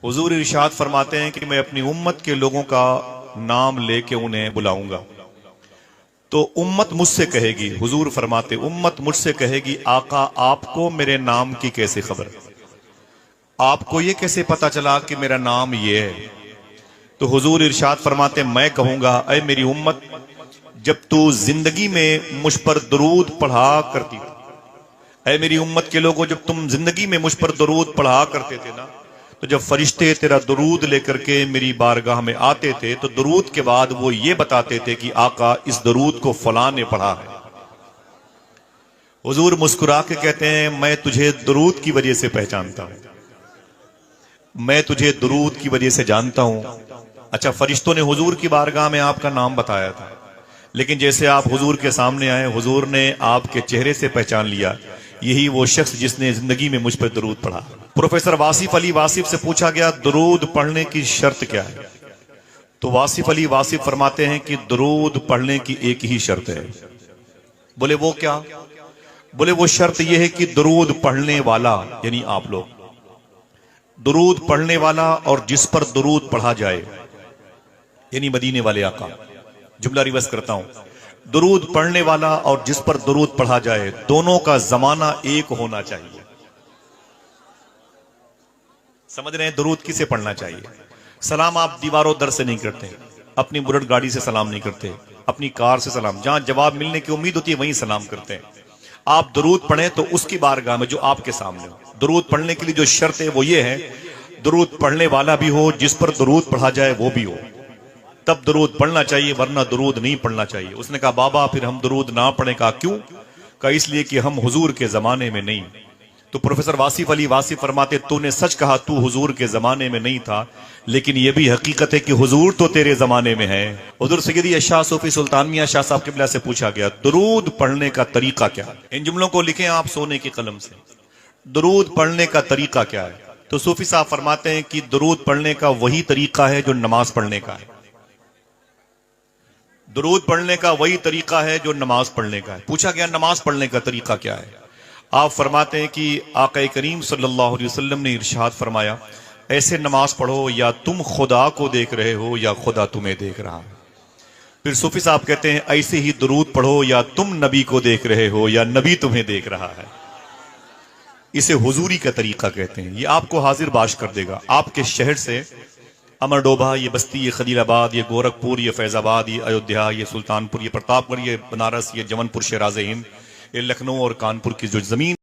हुजूर इरशाद फरमाते हैं कि मैं अपनी उम्मत के लोगों का नाम लेके उन्हें बुलाऊंगा तो उम्मत मुझसे कहेगी, हुजूर फरमाते उम्मत मुझसे कहेगी, आका आपको मेरे नाम की कैसे खबर, आपको ये कैसे पता चला कि मेरा नाम ये है। तो हुजूर इरशाद फरमाते मैं कहूंगा, अय मेरी उम्मत, जब तू जिंदगी में मुझ पर दरूद पढ़ा करती, अय मेरी उम्मत के लोगों, जब तुम जिंदगी में मुझ पर दरूद पढ़ा करते थे ना, तो जब फरिश्ते तेरा दरूद लेकर के मेरी बारगाह में आते थे तो दरूद के बाद वो ये बताते थे कि आका इस दरूद को फलां ने पढ़ा है। हुजूर मुस्कुरा के कहते हैं मैं तुझे दरूद की वजह से पहचानता हूं, मैं तुझे दरूद की वजह से जानता हूं। अच्छा, फरिश्तों ने हुजूर की बारगाह में आपका नाम बताया था, लेकिन जैसे आप हुजूर के सामने आए, हुजूर ने आपके चेहरे से पहचान लिया, यही वो शख्स जिसने जिंदगी में मुझ पर दरूद पढ़ा। प्रोफेसर वासिफ अली वासिफ से पूछा गया दरूद पढ़ने की शर्त क्या है, तो वासिफ अली वासिफ फरमाते हैं कि दरूद पढ़ने की एक ही शर्त है। बोले वो क्या? बोले वो शर्त यह है कि दरूद पढ़ने वाला यानी आप लोग, दरूद पढ़ने वाला और जिस पर दरूद पढ़ा जाए यानी मदीने वाले आका। जुमला रिवर्स करता हूं, दरूद पढ़ने वाला और जिस पर दरूद पढ़ा जाए, दोनों का जमाना एक होना चाहिए। समझ रहे हैं? दरूद किसे पढ़ना चाहिए? सलाम आप दीवारों दर से नहीं करते, अपनी बुलेट गाड़ी से सलाम नहीं करते, अपनी कार से सलाम, जहां जवाब मिलने की उम्मीद होती है वहीं सलाम करते हैं। आप दरूद पढ़ें तो उसकी बारगाह में जो आपके सामने हो। दरूद पढ़ने के लिए जो शर्त है वो ये है, दरूद पढ़ने वाला भी हो, जिस पर दरूद पढ़ा जाए वो भी हो, तब दरूद पढ़ना चाहिए, वरना दरूद नहीं पढ़ना चाहिए। उसने कहा बाबा फिर हम दरूद ना पढ़े? कहा क्यों? कहा इसलिए कि हम हुजूर के जमाने में नहीं। तो प्रोफेसर वासिफ अली वासिफ फरमाते तूने सच कहा, तू हुजूर के जमाने में नहीं था, लेकिन यह भी हकीकत है कि हुजूर तो तेरे जमाने में है। हुजूर सैयदी शाह सूफी सुल्तान मियां शाह साहब क़िबला से पूछा गया दरूद पढ़ने का तरीका क्या है? इन जुमलों को लिखें आप सोने की कलम से, दरूद पढ़ने का तरीका क्या है? तो सूफी साहब फरमाते हैं कि दरूद पढ़ने का वही तरीका है जो नमाज पढ़ने का है। दरूद पढ़ने का वही तरीका है जो नमाज पढ़ने का है। पूछा गया नमाज पढ़ने का तरीका क्या है? आप फरमाते हैं कि आका करीम सल्लल्लाहु अलैहि वसल्लम ने इरशाद फरमाया, ऐसे नमाज पढ़ो या तुम खुदा को देख रहे हो या खुदा तुम्हें देख रहा है। फिर सूफी साहब कहते हैं ऐसे ही दरूद पढ़ो या तुम नबी को देख रहे हो या नबी तुम्हें देख रहा है। इसे हुजूरी का तरीका कहते हैं। ये आपको हाजिर बाश कर देगा। आपके शहर से अमरडोभा, ये बस्ती, ये खलीलाबाद, ये गोरखपुर, ये फैजाबाद, ये अयोध्या, ये सुल्तानपुर, ये प्रतापगढ़, ये बनारस, ये जमनपुर, शेराज़ हिंद, ये लखनऊ और कानपुर की जो जमीन